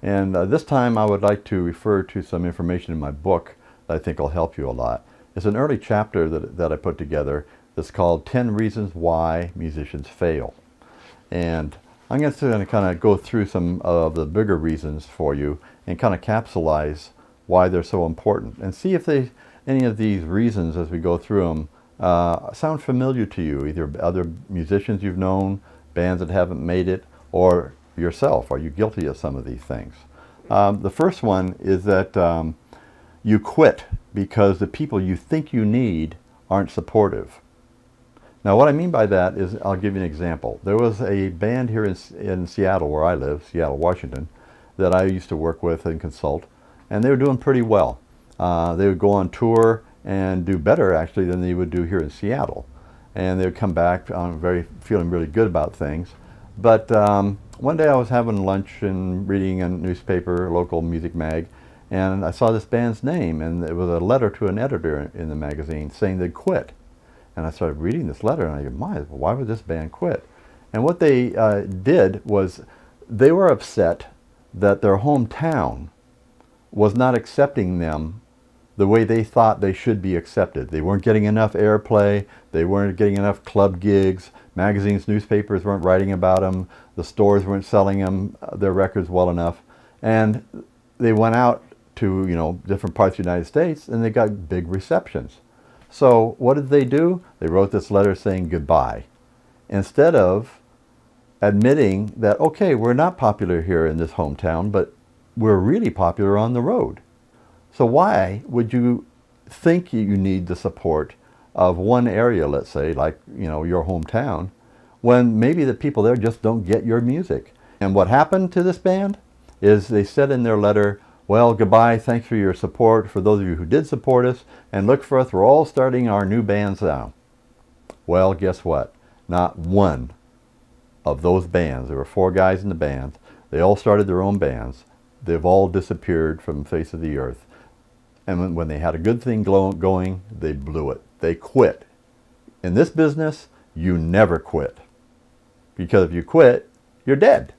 And this time I would like to refer to some information in my book that I think will help you a lot. It's an early chapter that I put together that's called 10 Reasons Why Musicians Fail. And I'm going to kind of go through some of the bigger reasons for you and kind of capsulize why they're so important and see if any of these reasons as we go through them sound familiar to you, either other musicians you've known, bands that haven't made it, or yourself. Are you guilty of some of these things? The first one is that you quit because the people you think you need aren't supportive. Now what I mean by that is, I'll give you an example. There was a band here in Seattle, where I live, Seattle, Washington, that I used to work with and consult, and they were doing pretty well. They would go on tour and do better actually than they would do here in Seattle. And they would come back feeling really good about things. But one day I was having lunch and reading a newspaper, a local music mag, and I saw this band's name, and it was a letter to an editor in the magazine saying they'd quit. And I started reading this letter, and I go, why would this band quit? And what they did was they were upset that their hometown was not accepting them the way they thought they should be accepted. They weren't getting enough airplay, they weren't getting enough club gigs, magazines, newspapers weren't writing about them, the stores weren't selling them their records well enough. And they went out to different parts of the United States, and they got big receptions. So what did they do? They wrote this letter saying goodbye. Instead of admitting that, okay, we're not popular here in this hometown, but we're really popular on the road. So why would you think you need the support of one area, let's say, like your hometown, when maybe the people there just don't get your music? And what happened to this band is they said in their letter, well, goodbye, thanks for your support, for those of you who did support us, and look for us, we're all starting our new bands now. Well, guess what? Not one of those bands, there were 4 guys in the band, they all started their own bands, they've all disappeared from the face of the earth. And when they had a good thing going, they blew it. They quit. In this business, you never quit. Because if you quit, you're dead.